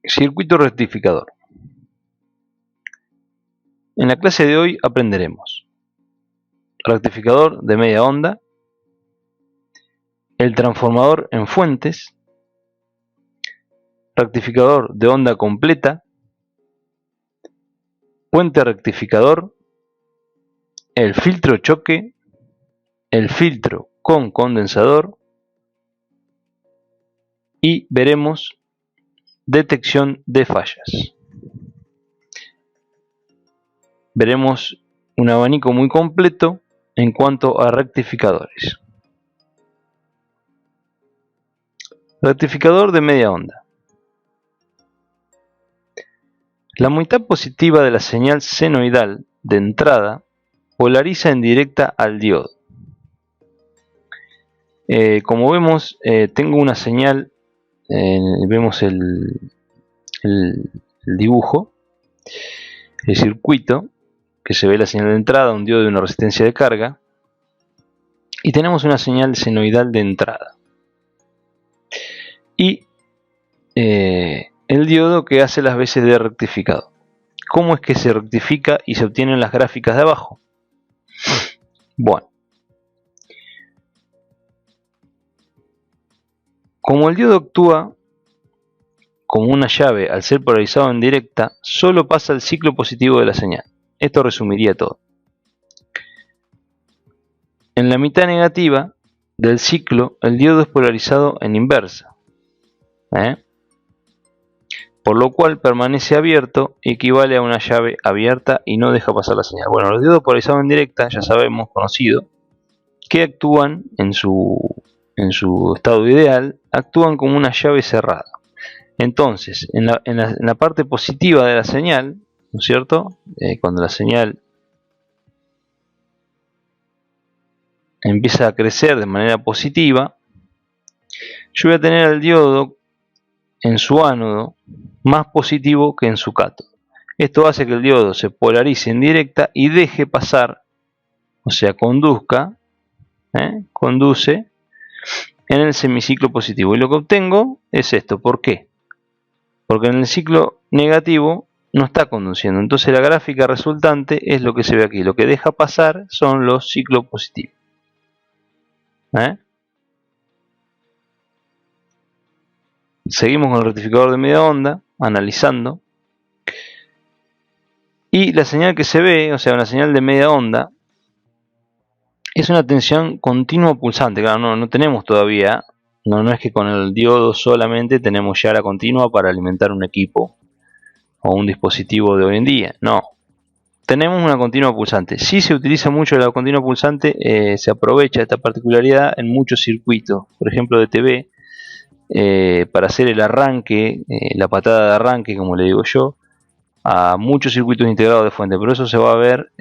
Circuito rectificador. En la clase de hoy aprenderemos rectificador de media onda, el transformador en fuentes, rectificador de onda completa, puente rectificador, el filtro choque, el filtro con condensador y veremos detección de fallas. Veremos un abanico muy completo en cuanto a rectificadores. Rectificador de media onda. La mitad positiva de la señal senoidal de entrada polariza en directa al diodo. Como vemos, tengo una señal, vemos el dibujo, el circuito, que se ve la señal de entrada, un diodo de una resistencia de carga, y tenemos una señal senoidal de entrada. Y el diodo que hace las veces de rectificador. ¿Cómo es que se rectifica y se obtienen las gráficas de abajo? Bueno, como el diodo actúa como una llave al ser polarizado en directa, solo pasa el ciclo positivo de la señal. Esto resumiría todo. En la mitad negativa del ciclo, el diodo es polarizado en inversa, por lo cual permanece abierto, equivale a una llave abierta y no deja pasar la señal. Bueno, los diodos polarizados en directa, ya sabemos, conocido, que actúan en su estado ideal, actúan como una llave cerrada. Entonces, en la parte positiva de la señal, ¿no es cierto? Cuando la señal empieza a crecer de manera positiva, yo voy a tener al diodo en su ánodo más positivo que en su cátodo. Esto hace que el diodo se polarice en directa y deje pasar, o sea, conduce en el semiciclo positivo. Y lo que obtengo es esto. ¿Por qué? Porque en el ciclo negativo no está conduciendo. Entonces la gráfica resultante es lo que se ve aquí. Lo que deja pasar son los ciclos positivos. Seguimos con el rectificador de media onda, analizando. Y la señal que se ve, o sea, una señal de media onda, es una tensión continua pulsante. Claro, no tenemos todavía, no es que con el diodo solamente tenemos ya la continua para alimentar un equipo o un dispositivo de hoy en día. No, tenemos una continua pulsante. Si se utiliza mucho la continua pulsante, se aprovecha esta particularidad en muchos circuitos, por ejemplo de TV, para hacer el arranque, la patada de arranque, como le digo yo, a muchos circuitos integrados de fuente. Pero eso se va a ver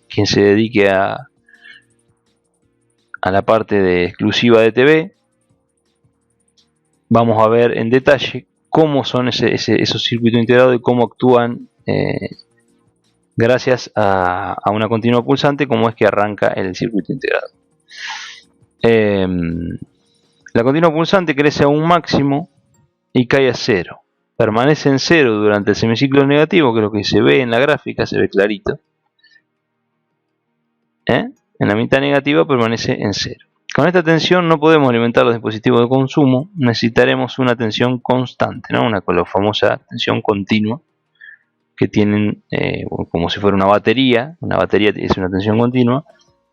quien se dedique a la parte de exclusiva de TV. Vamos a ver en detalle cómo son esos circuitos integrados y cómo actúan gracias a una continua pulsante, como es que arranca el circuito integrado. La continua pulsante crece a un máximo y cae a cero. Permanece en cero durante el semiciclo negativo, que es lo que se ve en la gráfica, se ve clarito. En la mitad negativa permanece en cero. Con esta tensión no podemos alimentar los dispositivos de consumo, necesitaremos una tensión constante, ¿no? Con la famosa tensión continua, que tienen como si fuera una batería es una tensión continua,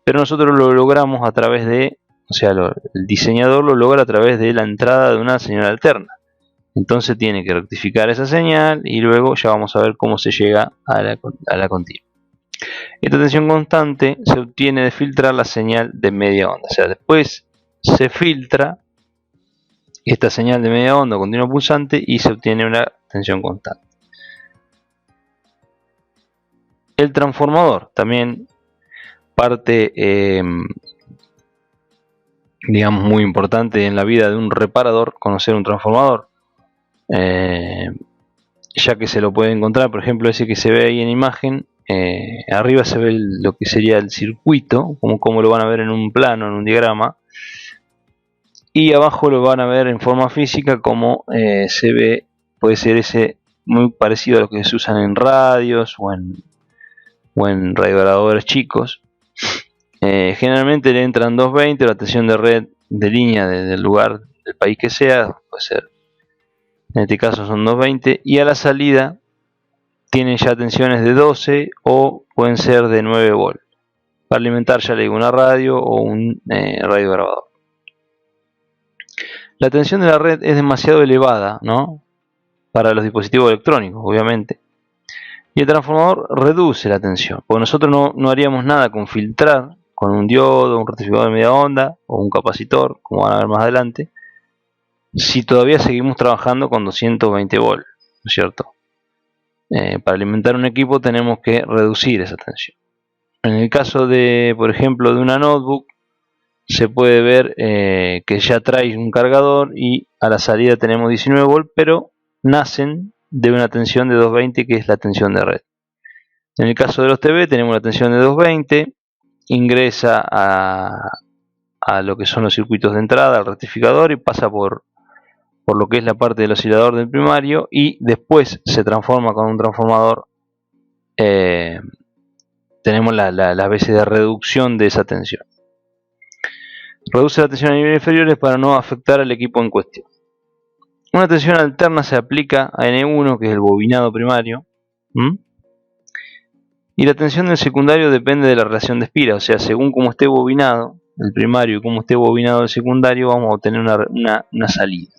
pero nosotros lo logramos a través de, o sea, el diseñador lo logra a través de la entrada de una señal alterna. Entonces tiene que rectificar esa señal y luego ya vamos a ver cómo se llega a la continua. Esta tensión constante se obtiene de filtrar la señal de media onda, o sea, después se filtra esta señal de media onda continua pulsante y se obtiene una tensión constante. El transformador, también parte digamos muy importante en la vida de un reparador, conocer un transformador, ya que se lo puede encontrar, por ejemplo, ese que se ve ahí en imagen. Arriba se ve lo que sería el circuito, como lo van a ver en un plano, en un diagrama, y abajo lo van a ver en forma física como se ve puede ser ese muy parecido a lo que se usan en radios o en radiograbadores chicos. Generalmente le entran 220, la tensión de red de línea del lugar del país que sea, puede ser, en este caso son 220, y a la salida tienen ya tensiones de 12 o pueden ser de 9 volt, para alimentar, ya le digo, una radio o un radiograbador. La tensión de la red es demasiado elevada, ¿no?, para los dispositivos electrónicos, obviamente, y el transformador reduce la tensión, porque nosotros no haríamos nada con filtrar con un diodo, un rectificador de media onda o un capacitor, como van a ver más adelante, si todavía seguimos trabajando con 220 volts, ¿no es cierto? Para alimentar un equipo tenemos que reducir esa tensión. En el caso de, por ejemplo, de una notebook, se puede ver que ya trae un cargador y a la salida tenemos 19 volts, pero nacen de una tensión de 220, que es la tensión de red. En el caso de los TV tenemos la tensión de 220, ingresa a lo que son los circuitos de entrada, al rectificador, y pasa por lo que es la parte del oscilador del primario, y después se transforma con un transformador. Tenemos las veces de reducción de esa tensión. Reduce la tensión a niveles inferiores para no afectar al equipo en cuestión. Una tensión alterna se aplica a N1, que es el bobinado primario, y la tensión del secundario depende de la relación de espira, o sea, según cómo esté bobinado el primario y cómo esté bobinado el secundario, vamos a obtener una salida.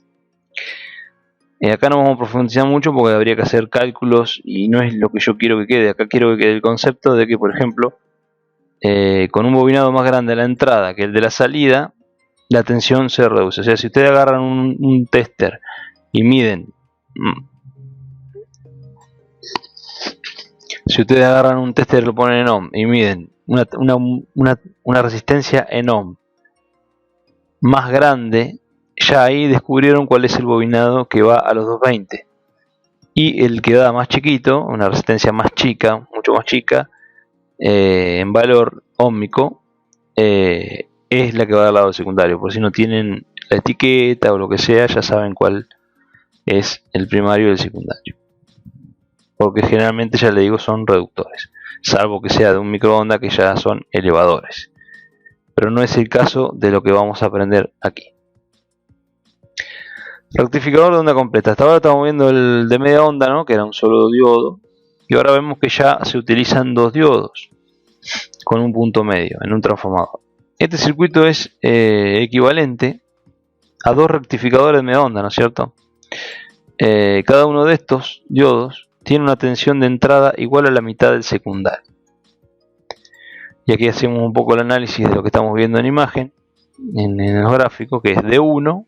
Acá no vamos a profundizar mucho porque habría que hacer cálculos y no es lo que yo quiero que quede. Acá quiero que quede el concepto de que, por ejemplo, con un bobinado más grande a la entrada que el de la salida, la tensión se reduce. O sea, si ustedes agarran un tester y miden, si ustedes agarran un tester y lo ponen en ohm y miden una resistencia en ohm más grande, ya ahí descubrieron cuál es el bobinado que va a los 220. Y el que da más chiquito, una resistencia más chica, mucho más chica, en valor óhmico, es la que va al lado secundario. Por si no tienen la etiqueta o lo que sea, ya saben cuál es el primario y el secundario. Porque generalmente, ya le digo, son reductores, salvo que sea de un microondas, que ya son elevadores. Pero no es el caso de lo que vamos a aprender aquí. Rectificador de onda completa. Hasta ahora estamos viendo el de media onda, ¿no?, que era un solo diodo. Y ahora vemos que ya se utilizan dos diodos con un punto medio en un transformador. Este circuito es equivalente a dos rectificadores de media onda, ¿no es cierto? Cada uno de estos diodos tiene una tensión de entrada igual a la mitad del secundario. Y aquí hacemos un poco el análisis de lo que estamos viendo en imagen, en los gráficos, que es D1,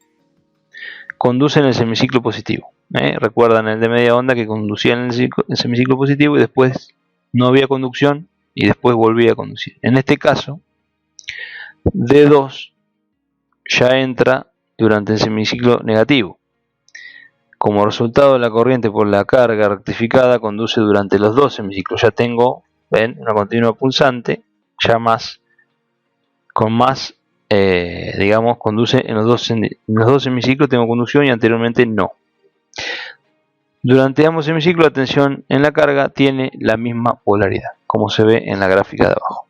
conduce en el semiciclo positivo. Recuerdan el de media onda que conducía en el semiciclo positivo y después no había conducción y después volvía a conducir. En este caso, D2 ya entra durante el semiciclo negativo. Como resultado, la corriente por la carga rectificada conduce durante los dos semiciclos. Ya tengo, ven, una continua pulsante, ya con más, digamos, conduce en los dos semiciclos. Tengo conducción y anteriormente no. Durante ambos semiciclos, la tensión en la carga tiene la misma polaridad, como se ve en la gráfica de abajo.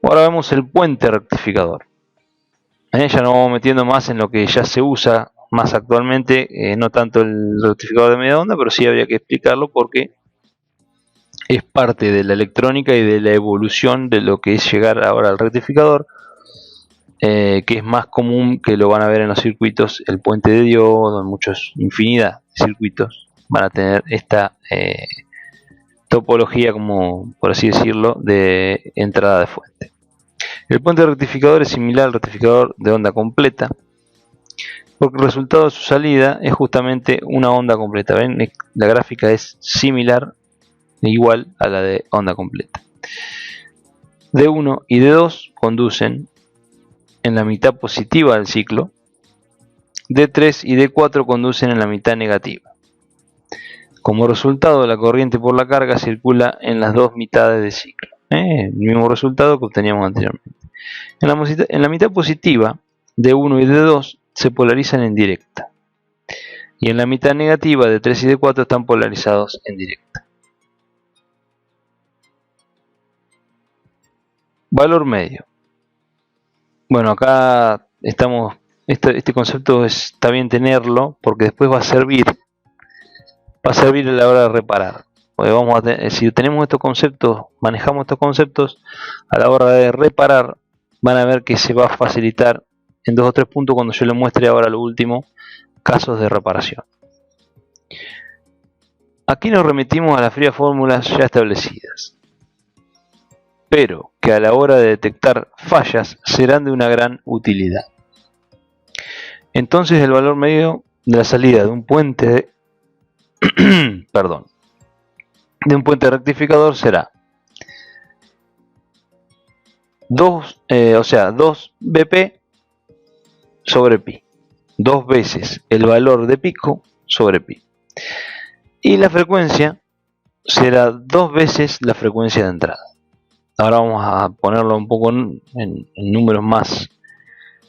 Ahora vemos el puente rectificador. Ya nos vamos metiendo más en lo que ya se usa más actualmente, no tanto el rectificador de media onda, pero sí habría que explicarlo porque es parte de la electrónica y de la evolución de lo que es llegar ahora al rectificador, que es más común, que lo van a ver en los circuitos, el puente de diodo, en muchos, infinidad de circuitos van a tener esta topología, como por así decirlo, de entrada de fuente. El puente rectificador es similar al rectificador de onda completa, porque el resultado de su salida es justamente una onda completa. ¿Ven? La gráfica es similar, igual a la de onda completa. D1 y D2 conducen en la mitad positiva del ciclo. D3 y D4 conducen en la mitad negativa. Como resultado, la corriente por la carga circula en las dos mitades del ciclo. El mismo resultado que obteníamos anteriormente. En la mitad positiva, D1 y D2 se polarizan en directa. y en la mitad negativa de 3 y de 4 están polarizados en directa. Valor medio. Bueno, acá estamos, este concepto está bien tenerlo porque después va a servir a la hora de reparar. Porque si tenemos estos conceptos, manejamos estos conceptos, a la hora de reparar, van a ver que se va a facilitar en 2 o 3 puntos cuando yo les muestre ahora lo último, casos de reparación. Aquí nos remitimos a las frías fórmulas ya establecidas, pero que a la hora de detectar fallas serán de una gran utilidad. Entonces el valor medio de la salida de un puente de un puente rectificador será 2 BP sobre pi, 2 veces el valor de pico sobre pi, y la frecuencia será 2 veces la frecuencia de entrada. Ahora vamos a ponerlo un poco en números más,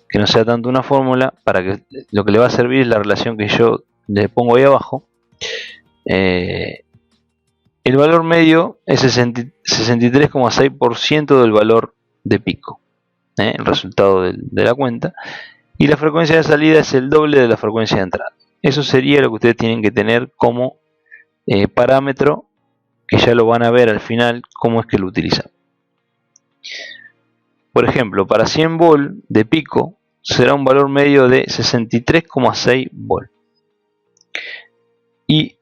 que no sea tanto una fórmula, para que lo que le va a servir es la relación que yo le pongo ahí abajo. El valor medio es 63,6% del valor de pico, el resultado de la cuenta, y la frecuencia de salida es el doble de la frecuencia de entrada. Eso sería lo que ustedes tienen que tener como parámetro, que ya lo van a ver al final cómo es que lo utilizan. Por ejemplo, para 100 volt de pico será un valor medio de 63,6 volt, y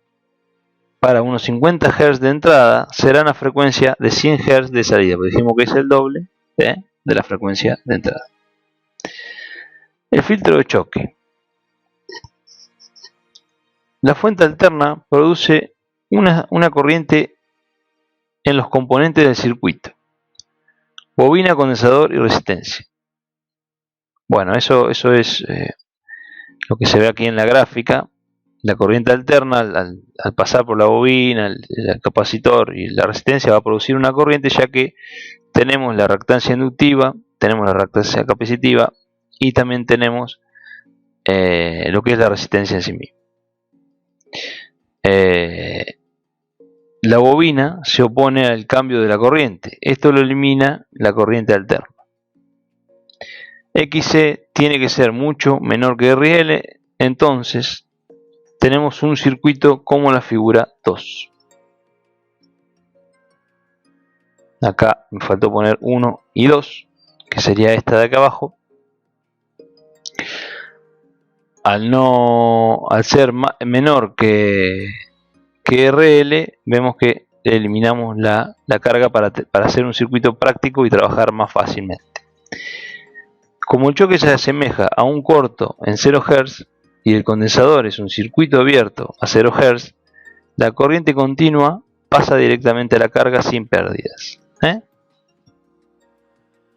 para unos 50 Hz de entrada será una frecuencia de 100 Hz de salida, porque dijimos que es el doble de la frecuencia de entrada. El filtro de choque. La fuente alterna produce una corriente en los componentes del circuito: bobina, condensador y resistencia. Bueno, eso es lo que se ve aquí en la gráfica. La corriente alterna, al pasar por la bobina, el capacitor y la resistencia, va a producir una corriente, ya que tenemos la reactancia inductiva, tenemos la reactancia capacitiva y también tenemos lo que es la resistencia en sí misma. La bobina se opone al cambio de la corriente. Esto lo elimina la corriente alterna. XC tiene que ser mucho menor que RL, entonces tenemos un circuito como la figura 2. Acá me faltó poner 1 y 2, que sería esta de acá abajo. Al ser menor que RL, vemos que eliminamos la carga para hacer un circuito práctico y trabajar más fácilmente. Como el choque se asemeja a un corto en 0 Hz y el condensador es un circuito abierto a 0 Hz, la corriente continua pasa directamente a la carga sin pérdidas.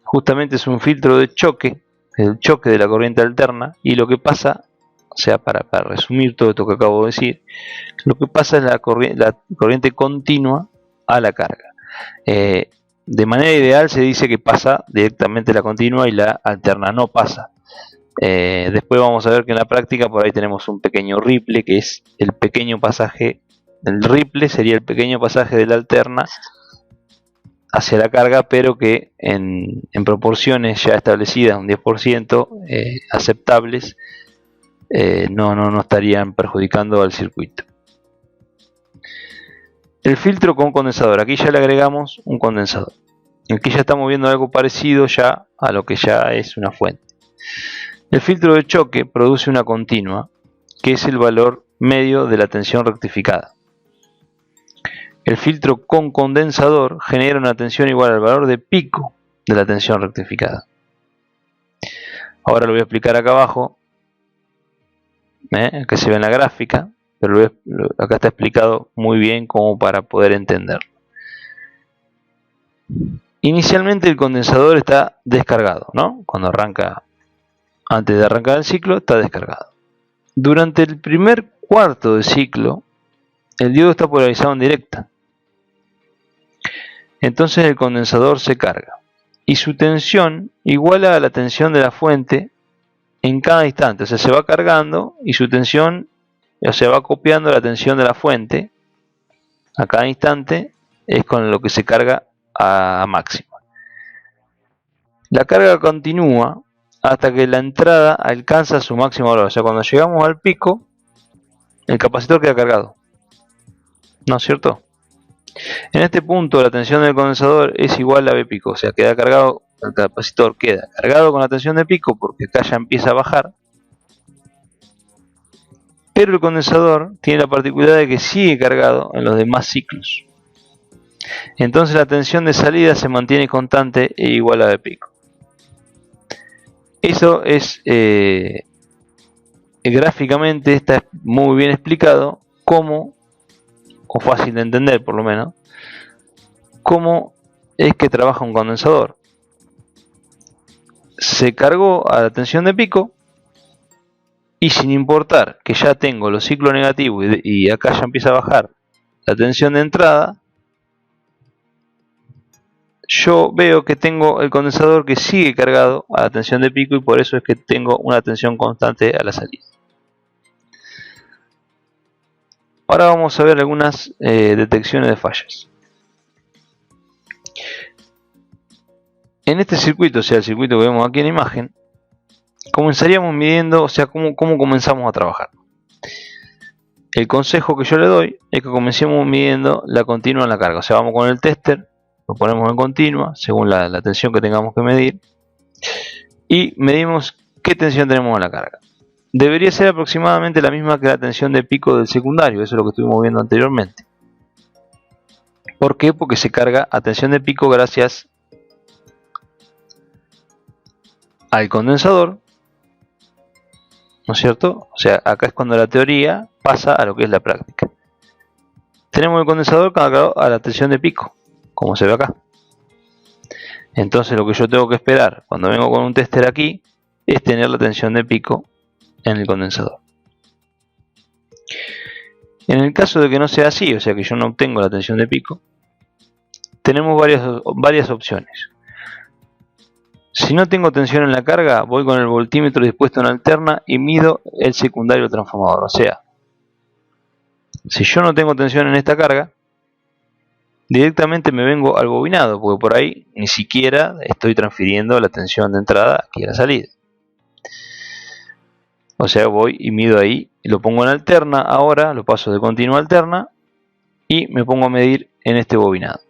Justamente es un filtro de choque, el choque de la corriente alterna, y lo que pasa, o sea, para resumir todo esto que acabo de decir, lo que pasa es la corriente continua a la carga. De manera ideal se dice que pasa directamente la continua y la alterna no pasa. Después vamos a ver que en la práctica por ahí tenemos un pequeño ripple, que es el pequeño pasaje. El ripple sería el pequeño pasaje de la alterna hacia la carga, pero que en proporciones ya establecidas, un 10% aceptables, no estarían perjudicando al circuito. El filtro con condensador. Aquí ya le agregamos un condensador. Aquí ya estamos viendo algo parecido ya a lo que ya es una fuente. El filtro de choque produce una continua, que es el valor medio de la tensión rectificada. El filtro con condensador genera una tensión igual al valor de pico de la tensión rectificada. Ahora lo voy a explicar acá abajo, que se ve en la gráfica, pero acá está explicado muy bien como para poder entenderlo. Inicialmente el condensador está descargado, ¿no? Cuando arranca, antes de arrancar el ciclo, está descargado. Durante el primer cuarto de ciclo, el diodo está polarizado en directa. Entonces el condensador se carga y su tensión iguala a la tensión de la fuente en cada instante. O sea, se va cargando y su tensión o sea, va copiando la tensión de la fuente a cada instante, es con lo que se carga a máxima. La carga continúa hasta que la entrada alcanza su máximo valor, o sea, cuando llegamos al pico, el capacitor queda cargado, ¿no es cierto? En este punto la tensión del condensador es igual a V pico, o sea, queda cargado, el capacitor queda cargado con la tensión de pico porque acá ya empieza a bajar, pero el condensador tiene la particularidad de que sigue cargado en los demás ciclos. Entonces la tensión de salida se mantiene constante e igual a V pico. Eso es gráficamente está muy bien explicado cómo, o fácil de entender por lo menos, cómo es que trabaja un condensador. Se cargó a la tensión de pico y sin importar que ya tengo los ciclos negativos y acá ya empieza a bajar la tensión de entrada, yo veo que tengo el condensador que sigue cargado a la tensión de pico y por eso es que tengo una tensión constante a la salida. Ahora vamos a ver algunas detecciones de fallas. En este circuito, o sea, el circuito que vemos aquí en la imagen, comenzaríamos midiendo, o sea, cómo comenzamos a trabajar. El consejo que yo le doy es que comencemos midiendo la continua en la carga. O sea, vamos con el tester, lo ponemos en continua, según la tensión que tengamos que medir, y medimos qué tensión tenemos en la carga. Debería ser aproximadamente la misma que la tensión de pico del secundario, eso es lo que estuvimos viendo anteriormente. ¿Por qué? Porque se carga a tensión de pico gracias al condensador, ¿no es cierto? O sea, acá es cuando la teoría pasa a lo que es la práctica. Tenemos el condensador cargado a la tensión de pico, como se ve acá. Entonces lo que yo tengo que esperar cuando vengo con un tester aquí es tener la tensión de pico en el condensador. En el caso de que no sea así, o sea que yo no obtengo la tensión de pico, tenemos varias opciones. Si no tengo tensión en la carga, voy con el voltímetro dispuesto en alterna y mido el secundario transformador. O sea, si yo no tengo tensión en esta carga, directamente me vengo al bobinado, porque por ahí ni siquiera estoy transfiriendo la tensión de entrada aquí a la salida. O sea, voy y mido ahí, y lo pongo en alterna, ahora lo paso de continua a alterna y me pongo a medir en este bobinado.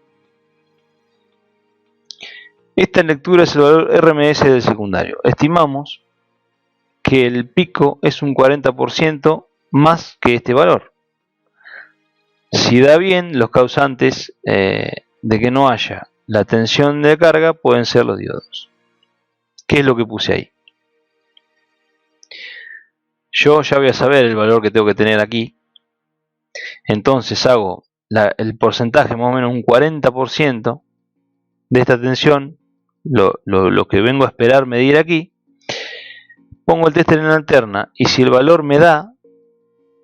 Esta lectura es el valor RMS del secundario. Estimamos que el pico es un 40% más que este valor. Si da bien, los causantes de que no haya la tensión de carga pueden ser los diodos. ¿Qué es lo que puse ahí? Yo ya voy a saber el valor que tengo que tener aquí. Entonces hago el porcentaje, más o menos un 40% de esta tensión, lo que vengo a esperar medir aquí. Pongo el tester en alterna y si el valor me da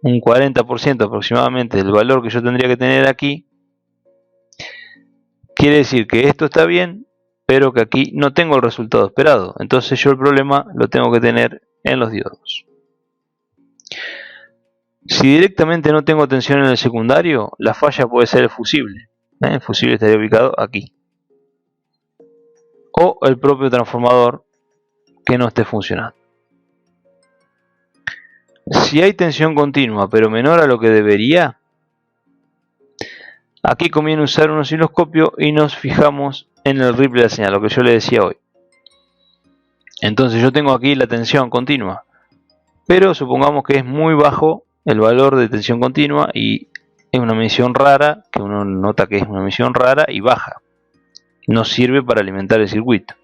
un 40% aproximadamente del valor que yo tendría que tener aquí, quiere decir que esto está bien, pero que aquí no tengo el resultado esperado. Entonces yo el problema lo tengo que tener en los diodos. Si directamente no tengo tensión en el secundario, la falla puede ser el fusible. El fusible estaría ubicado aquí. O el propio transformador que no esté funcionando. Si hay tensión continua pero menor a lo que debería, aquí conviene usar un osciloscopio y nos fijamos en el ripple de la señal, lo que yo le decía hoy. Entonces yo tengo aquí la tensión continua, pero supongamos que es muy bajo el valor de tensión continua y es una medición rara, que uno nota que es una medición rara y baja. No sirve para alimentar el circuito.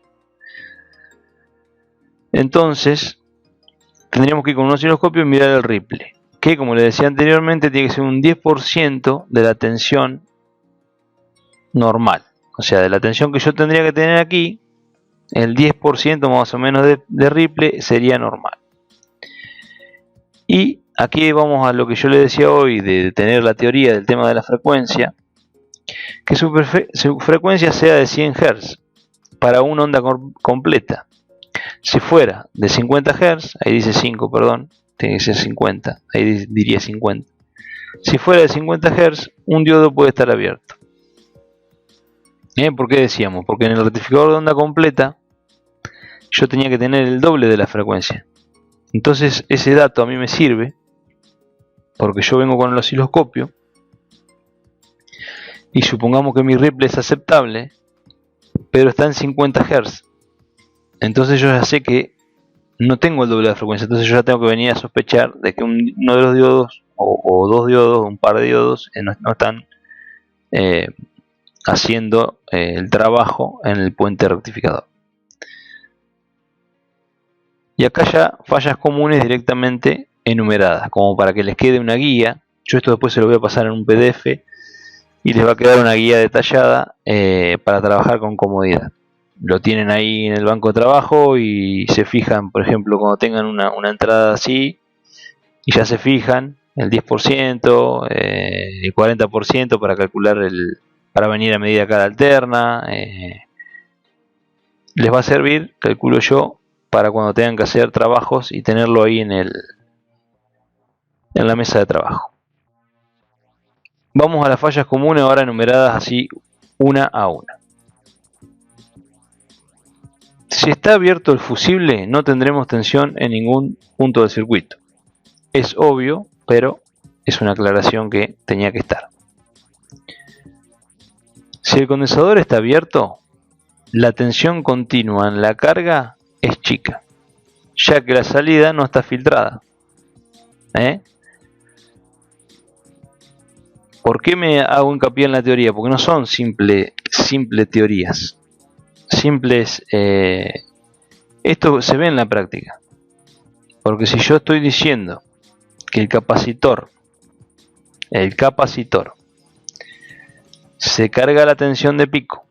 Entonces tendríamos que ir con un osciloscopio y mirar el ripple, que como les decía anteriormente tiene que ser un 10% de la tensión normal. O sea, de la tensión que yo tendría que tener aquí, el 10% más o menos de ripple sería normal. Y aquí vamos a lo que yo le decía hoy de tener la teoría del tema de la frecuencia, que su frecuencia sea de 100 Hz para una onda completa. Si fuera de 50 Hz, ahí dice 5, perdón, tiene que ser 50, ahí diría 50. Si fuera de 50 Hz, un diodo puede estar abierto. ¿Por qué decíamos? Porque en el rectificador de onda completa yo tenía que tener el doble de la frecuencia. Entonces ese dato a mí me sirve porque yo vengo con el osciloscopio y supongamos que mi ripple es aceptable, pero está en 50 Hz. Entonces yo ya sé que no tengo el doble de la frecuencia, entonces yo ya tengo que venir a sospechar de que uno de los diodos o dos diodos, un par de diodos no están haciendo el trabajo en el puente rectificador. Y acá ya fallas comunes directamente enumeradas, como para que les quede una guía. Yo esto después se lo voy a pasar en un PDF y les va a quedar una guía detallada para trabajar con comodidad. Lo tienen ahí en el banco de trabajo y se fijan, por ejemplo, cuando tengan una entrada así, y ya se fijan el 10%, el 40% para calcular para venir a medida cara alterna. Les va a servir, calculo yo, para cuando tengan que hacer trabajos y tenerlo ahí en la mesa de trabajo. Vamos a las fallas comunes ahora enumeradas así una a una. Si está abierto el fusible, no tendremos tensión en ningún punto del circuito. Es obvio, pero es una aclaración que tenía que estar. Si el condensador está abierto, la tensión continua en la carga es chica, ya que la salida no está filtrada. ¿Por qué me hago hincapié en la teoría? Porque no son simples teorías. Esto se ve en la práctica. Porque si yo estoy diciendo que el capacitor se carga la tensión de pico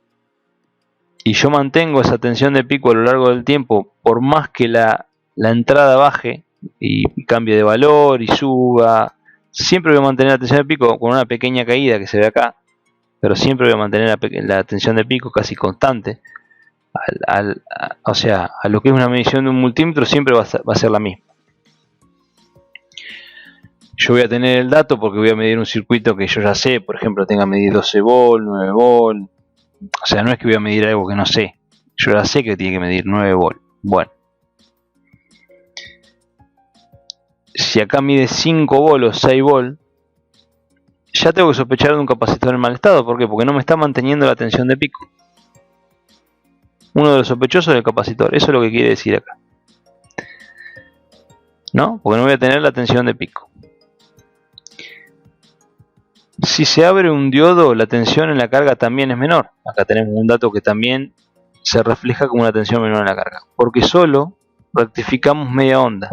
y yo mantengo esa tensión de pico a lo largo del tiempo, por más que la entrada baje y cambie de valor y suba, siempre voy a mantener la tensión de pico con una pequeña caída que se ve acá, pero siempre voy a mantener la tensión de pico casi constante. O sea, a lo que es una medición de un multímetro siempre va a ser la misma. Yo voy a tener el dato porque voy a medir un circuito que yo ya sé, por ejemplo, tenga que medir 12 volt, 9 volt. O sea, no es que voy a medir algo que no sé. Yo ya sé que tiene que medir 9 volt. Bueno. Si acá mide 5 volt o 6 volt, ya tengo que sospechar de un capacitor en mal estado. ¿Por qué? Porque no me está manteniendo la tensión de pico. Uno de los sospechosos del capacitor. Eso es lo que quiere decir acá. ¿No? Porque no voy a tener la tensión de pico. Si se abre un diodo, la tensión en la carga también es menor. Acá tenemos un dato que también se refleja como una tensión menor en la carga. Porque solo rectificamos media onda.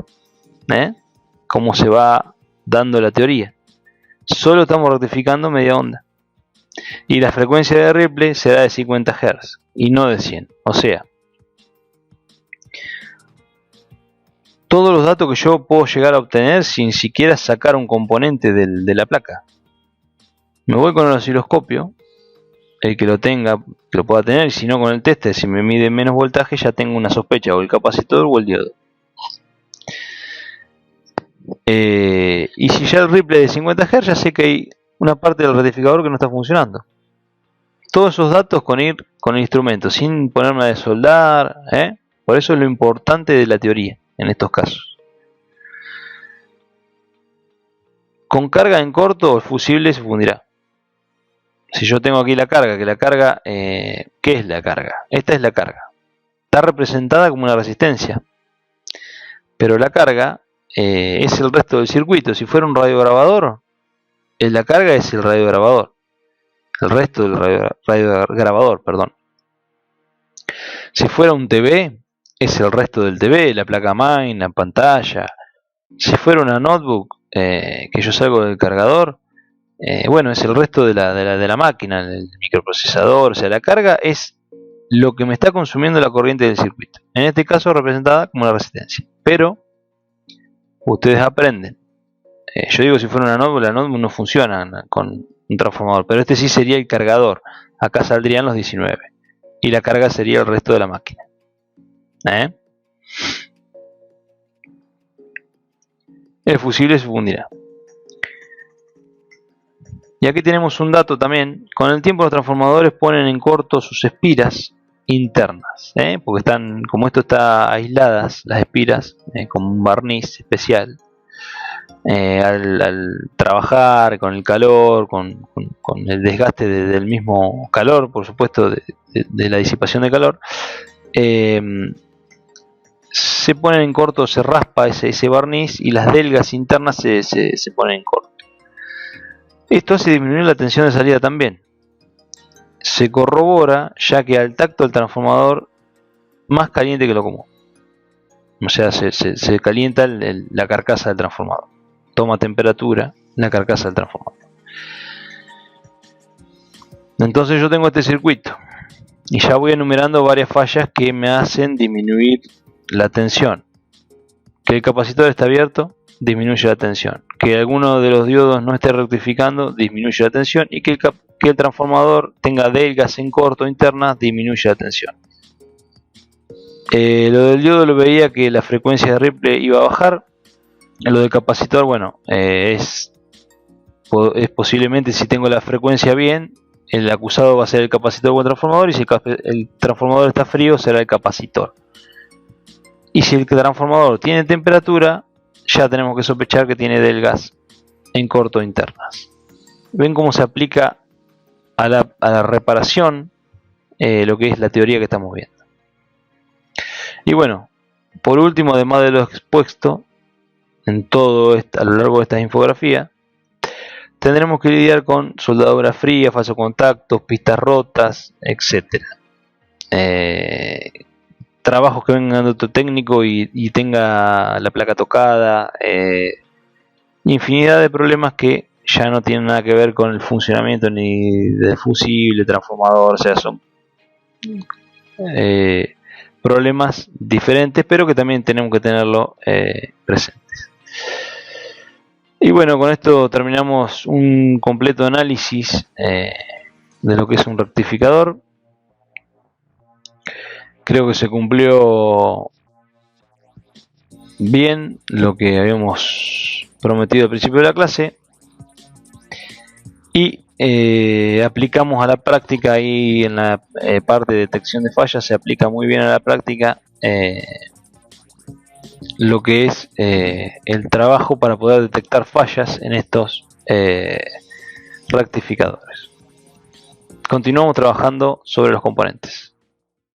Como se va dando la teoría. Solo estamos rectificando media onda. Y la frecuencia de ripple será de 50 Hz y no de 100. O sea, todos los datos que yo puedo llegar a obtener sin siquiera sacar un componente de la placa. Me voy con el osciloscopio, el que lo tenga, que lo pueda tener, y si no con el tester, si me mide menos voltaje ya tengo una sospecha, o el capacitor o el diodo. Y si ya el ripple es de 50 Hz, ya sé que hay una parte del rectificador que no está funcionando. Todos esos datos con ir con el instrumento, sin ponerme a desoldar. Por eso es lo importante de la teoría en estos casos. Con carga en corto, el fusible se fundirá. Si yo tengo aquí la carga, ¿qué es la carga? Esta es la carga. Está representada como una resistencia. Pero la carga es el resto del circuito. Si fuera un radiograbador, la carga es el radiograbador. El resto del radiograbador, perdón. Si fuera un TV, es el resto del TV, la placa main, la pantalla. Si fuera una notebook, que yo salgo del cargador, bueno, es el resto de la máquina, el microprocesador. O sea, la carga es lo que me está consumiendo la corriente del circuito. En este caso representada como una resistencia. Pero ustedes aprenden. Yo digo, si fuera una notebook, la notebook no funciona con un transformador, pero este sí sería el cargador. Acá saldrían los 19 y la carga sería el resto de la máquina. el fusible se fundirá. Y aquí tenemos un dato también. Con el tiempo los transformadores ponen en corto sus espiras internas, porque están, como esto está aisladas las espiras con un barniz especial, al trabajar con el calor, con el desgaste del mismo calor, por supuesto, de la disipación de calor, se ponen en corto, se raspa ese barniz y las delgas internas se ponen en corto. Esto hace disminuir la tensión de salida también. Se corrobora ya que al tacto el transformador más caliente que lo común. O sea, se calienta la carcasa del transformador. Toma temperatura la carcasa del transformador. Entonces yo tengo este circuito y ya voy enumerando varias fallas que me hacen disminuir la tensión. Que el capacitor está abierto, disminuye la tensión. Que alguno de los diodos no esté rectificando, disminuye la tensión. Y que el transformador tenga delgas en corto internas, disminuye la tensión. Lo del diodo lo veía que la frecuencia de ripple iba a bajar. Lo del capacitor, bueno, es posiblemente, si tengo la frecuencia bien, el acusado va a ser el capacitor o el transformador, y si el transformador está frío será el capacitor. Y si el transformador tiene temperatura, ya tenemos que sospechar que tiene delgas en corto internas. Ven cómo se aplica a la reparación lo que es la teoría que estamos viendo. Y bueno, por último, además de lo expuesto en todo a lo largo de esta infografía, tendremos que lidiar con soldadura fría, falsos contactos, pistas rotas, etc. Trabajos que vengan de otro técnico y tenga la placa tocada, infinidad de problemas que ya no tienen nada que ver con el funcionamiento ni del fusible, transformador, o sea, son problemas diferentes, pero que también tenemos que tenerlo presentes. Y bueno, con esto terminamos un completo análisis de lo que es un rectificador. Creo que se cumplió bien lo que habíamos prometido al principio de la clase, y aplicamos a la práctica ahí en la parte de detección de fallas. Se aplica muy bien a la práctica lo que es el trabajo para poder detectar fallas en estos rectificadores. Continuamos trabajando sobre los componentes.